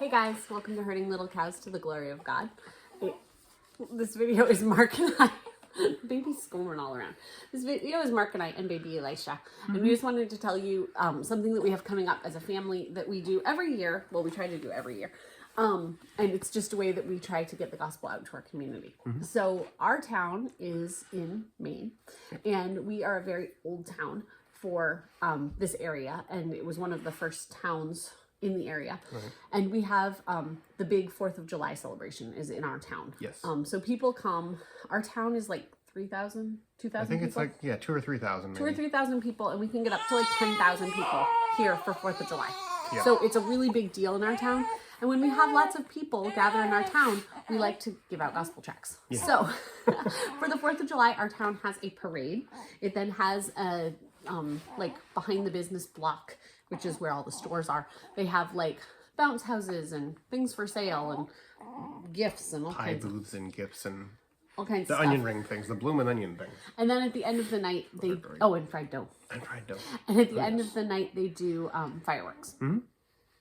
Hey guys, welcome to Herding Little Cows to the Glory of God. This video is Mark and I. Baby's scoring all around. This video is Mark and I and baby Elisha. And we just wanted to tell you something that we have coming up as a family that we do every year. Well, we try to do every year. And it's just a way that we try to get the gospel out to our community. So our town is in Maine, and we are a very old town for this area. And it was one of the first towns in the area. And we have the big 4th of July celebration is in our town. Yes. So people come. Our town is like 3,000, 2,000 I think people? it's like, yeah, 2,000 or 3,000 maybe. 2,000 or 3,000 people, and we can get up to like 10,000 people here for 4th of July. Yeah. So it's a really big deal in our town. And when we have lots of people gather in our town, we like to give out gospel tracts. Yeah. So for the 4th of July, our town has a parade. It then has a like behind the business block, which is where all the stores are. They have like bounce houses and things for sale and gifts and all Pie kinds of booths and gifts and all kinds the of stuff. onion ring things, the bloomin' onion things. And then at the end of the night, they and fried dough. And fried dough. And at the end of the night, they do fireworks.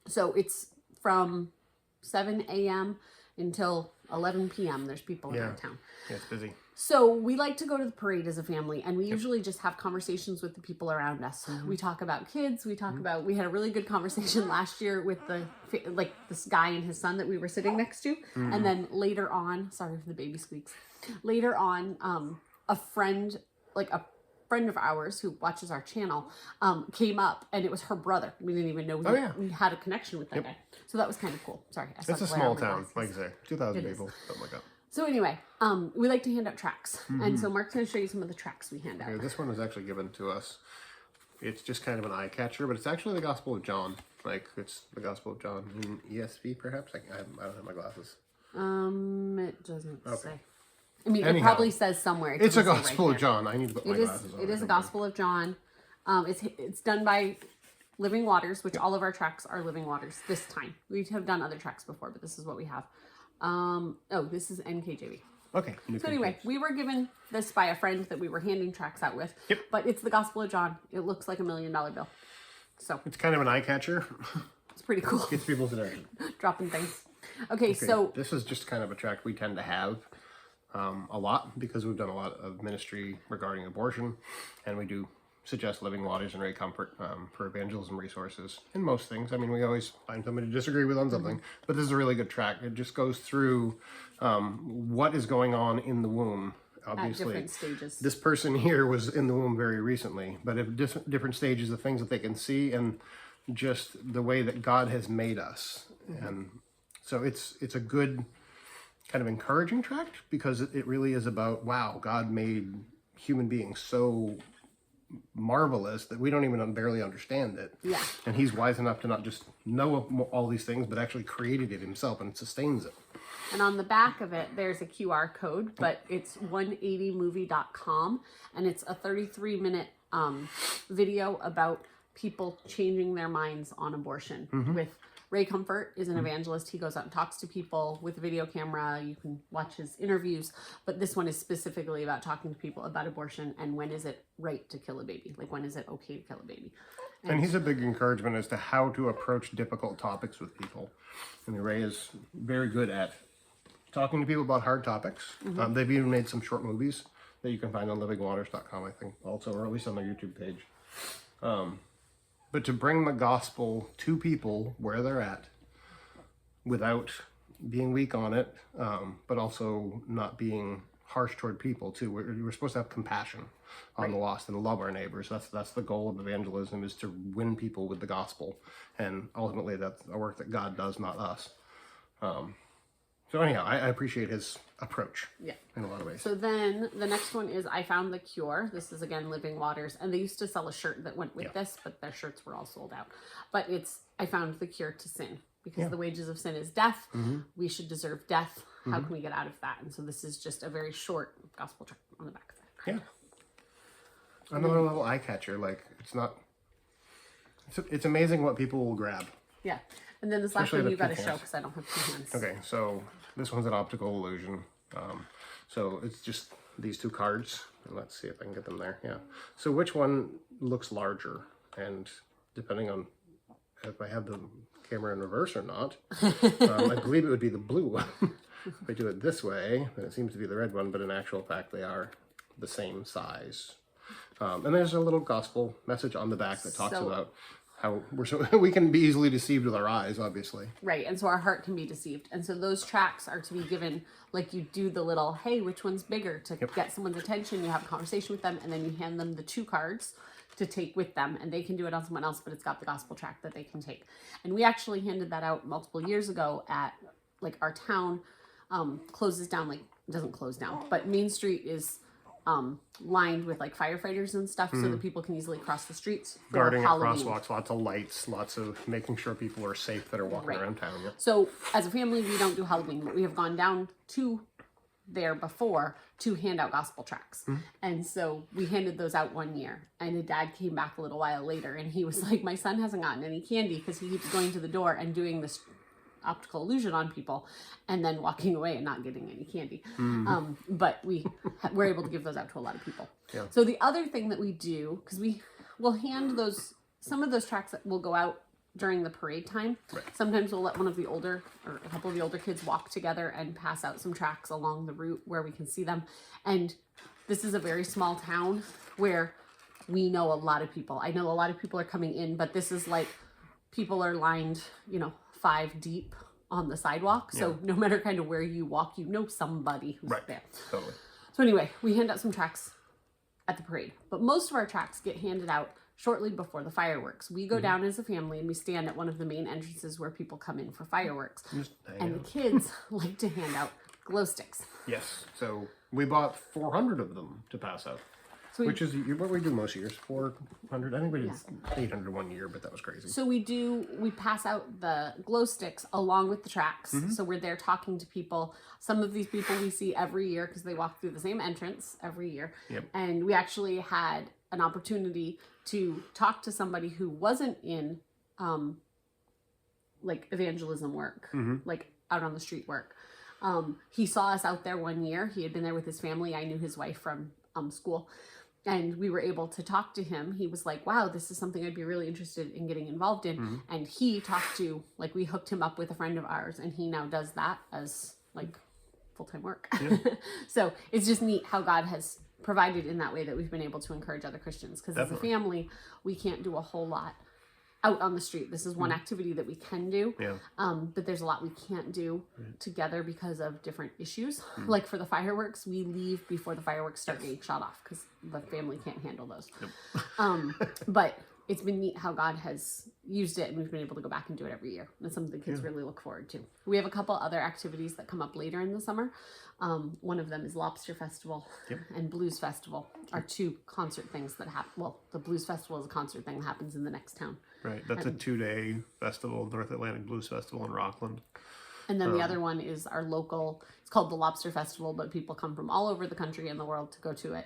So it's from 7 a.m. until 11 p.m. There's people in our town. Yeah, it's busy. So we like to go to the parade as a family, and we usually just have conversations with the people around us. We talk about kids. We talk about. We had a really good conversation last year with this guy and his son that we were sitting next to, and then later on, sorry if the baby squeaks. Later on, a friend of ours who watches our channel came up, and it was her brother. We didn't even know we had a connection with that guy. So that was kind of cool. Sorry, it's a small town, like I say, 2,000 people, something like that. So anyway, we like to hand out tracts. And so Mark's going to show you some of the tracts we hand out. Here, this one was actually given to us. It's just kind of an eye catcher, but it's actually the Gospel of John. Like, it's the Gospel of John in ESV, perhaps? I don't have my glasses. It doesn't say. I mean, Anyhow, it probably says somewhere. It's a Gospel of John. I need to put my glasses on. It is a Gospel of John. It's done by Living Waters, which all of our tracts are Living Waters this time. We have done other tracts before, but this is what we have. This is NKJV. Okay. So anyway, we were given this by a friend that we were handing tracts out with. Yep. But it's the Gospel of John. It looks like $1 million bill. So it's kind of an eye catcher. It's pretty cool. Gets people's attention. Dropping things. Okay, so this is just kind of a tract we tend to have a lot because we've done a lot of ministry regarding abortion, and we do suggest Living Waters and Ray Comfort for evangelism resources and most things. I mean, we always find somebody to disagree with on something, but this is a really good tract. It just goes through what is going on in the womb. Obviously, at different stages. This person here was in the womb very recently, but at different stages of things that they can see and just the way that God has made us. And so it's a good kind of encouraging tract because it really is about, wow, God made human beings so marvelous that we don't even barely understand it. Yeah. And he's wise enough to not just know all these things, but actually created it himself and sustains it. And on the back of it, there's a QR code, but it's 180movie.com, and it's a 33-minute video about people changing their minds on abortion. With Ray Comfort is an evangelist. He goes out and talks to people with a video camera. You can watch his interviews, but this one is specifically about talking to people about abortion and when is it right to kill a baby? Like, when is it okay to kill a baby? And he's a big encouragement as to how to approach difficult topics with people. I mean, Ray is very good at talking to people about hard topics. They've even made some short movies that you can find on livingwaters.com, I think, also, or at least on their YouTube page. But to bring the gospel to people where they're at without being weak on it, but also not being harsh toward people too. We're supposed to have compassion on the lost and love our neighbors. That's the goal of evangelism, is to win people with the gospel. And ultimately that's a work that God does, not us. So anyhow, I appreciate his approach in a lot of ways. So then the next one is I Found the Cure. This is again Living Waters. And they used to sell a shirt that went with this, but their shirts were all sold out. But it's I Found the Cure to Sin. Because the wages of sin is death. We should deserve death. How can we get out of that? And so this is just a very short gospel tract on the back of it. Yeah. Another little eye catcher. Like, it's amazing what people will grab. Yeah. And then this last one you got to show because I don't have 2 hands. Okay, so this one's an optical illusion. So it's just these 2 cards. And let's see if I can get them there. Yeah. So which one looks larger? And depending on if I have the camera in reverse or not. I believe it would be the blue one. If I do it this way, then it seems to be the red one, but in actual fact, they are the same size. And there's a little gospel message on the back that talks about how we can be easily deceived with our eyes, obviously. Right, and so our heart can be deceived. And so those tracts are to be given, like you do the little, hey, which one's bigger, to get someone's attention. You have a conversation with them, and then you hand them the 2 cards to take with them, and they can do it on someone else, but it's got the gospel tract that they can take. And we actually handed that out multiple years ago at, like, our town closes down, like, it doesn't close down, but Main Street is lined with like firefighters and stuff, so that people can easily cross the streets for Guarding at Halloween. crosswalks, lots of lights, lots of making sure people are safe that are walking around town. Yeah. So as a family, we don't do Halloween, but we have gone down to there before to hand out gospel tracts. And so we handed those out one year, and a dad came back a little while later, and he was like, my son hasn't gotten any candy because he keeps going to the door and doing this optical illusion on people and then walking away and not getting any candy. But we were able to give those out to a lot of people. Yeah. So the other thing that we do, because we will hand those, some of those tracts that will go out during the parade time. Right. Sometimes we'll let one of the older, or a couple of the older kids walk together and pass out some tracts along the route where we can see them. And this is a very small town where we know a lot of people. I know a lot of people are coming in, but this is like, people are lined, 5 deep on the sidewalk. So no matter kind of where you walk, you know somebody who's there. Totally. So anyway, we hand out some tracts at the parade, but most of our tracts get handed out shortly before the fireworks. We go down as a family and we stand at one of the main entrances where people come in for fireworks. And the kids like to hand out glow sticks. Yes. So we bought 400 of them to pass out. So which is what we do most years, 400. I think we did 800 one year, but that was crazy. So we pass out the glow sticks along with the tracts. So we're there talking to people. Some of these people we see every year because they walk through the same entrance every year. And we actually had an opportunity to talk to somebody who wasn't in like evangelism work, like out on the street work. He saw us out there one year. He had been there with his family. I knew his wife from school. And we were able to talk to him. He was like, wow, this is something I'd be really interested in getting involved in. And he talked to, like, we hooked him up with a friend of ours, and he now does that as, like, full-time work. So it's just neat how God has provided in that way that we've been able to encourage other Christians. Because as a family, we can't do a whole lot out on the street. This is one activity that we can do, but there's a lot we can't do together because of different issues. Like for the fireworks, we leave before the fireworks start getting shot off because the family can't handle those. But it's been neat how God has used it, and we've been able to go back and do it every year. And it's something the kids really look forward to. We have a couple other activities that come up later in the summer. One of them is Lobster Festival and Blues Festival are 2 concert things that happen. Well, the Blues Festival is a concert thing that happens in the next town. Right. That's a 2-day festival, North Atlantic Blues Festival in Rockland. And then the other one is our local, it's called the Lobster Festival, but people come from all over the country and the world to go to it.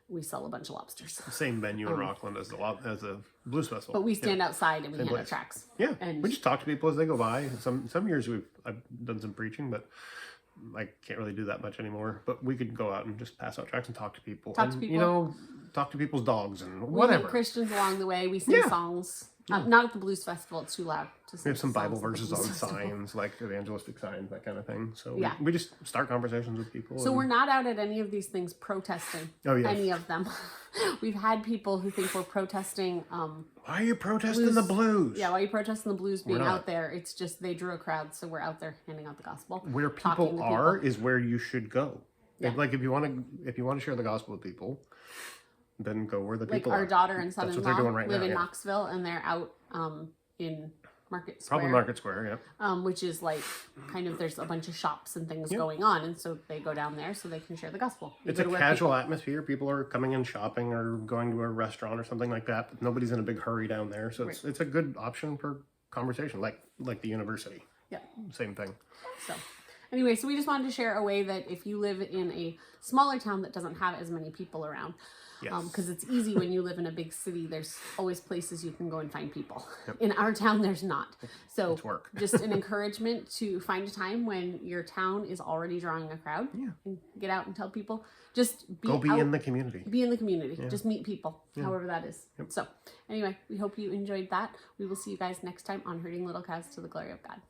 We sell a bunch of lobsters. Same venue in Rockland as the Blues Festival. But we stand outside and we hand out tracts. Yeah, and we just talk to people as they go by. Some years I've done some preaching, but I can't really do that much anymore. But we could go out and just pass out tracts and talk to people. Talk to people's dogs and whatever. We meet Christians along the way. We sing songs. Not at the Blues Festival. It's too loud. We have some Bible verses on signs, like evangelistic signs, that kind of thing. So we just start conversations with people. So we're not out at any of these things protesting any of them. We've had people who think we're protesting. Why are you protesting the blues? Yeah, why are you protesting the blues being out there? It's just they drew a crowd, so we're out there handing out the gospel. Where people are is where you should go. Yeah. Like if you want to share the gospel with people, then go where the people are. Like our daughter and son-in-law live in Knoxville, and they're out in Market Square. Probably Market Square, which is like kind of, there's a bunch of shops and things going on, and so they go down there so they can share the gospel. It's a casual atmosphere. People are coming in shopping or going to a restaurant or something like that. Nobody's in a big hurry down there, so it's a good option for conversation, like the university. Yeah. Same thing. So anyway, so we just wanted to share a way that if you live in a smaller town that doesn't have as many people around, Yes. Because it's easy when you live in a big city. There's always places you can go and find people. In our town, there's not. So It's work. just an encouragement to find a time when your town is already drawing a crowd. And get out and tell people. Just Go be in the community. Be in the community. Just meet people, however that is. So anyway, we hope you enjoyed that. We will see you guys next time on Herding Little Cows to the Glory of God.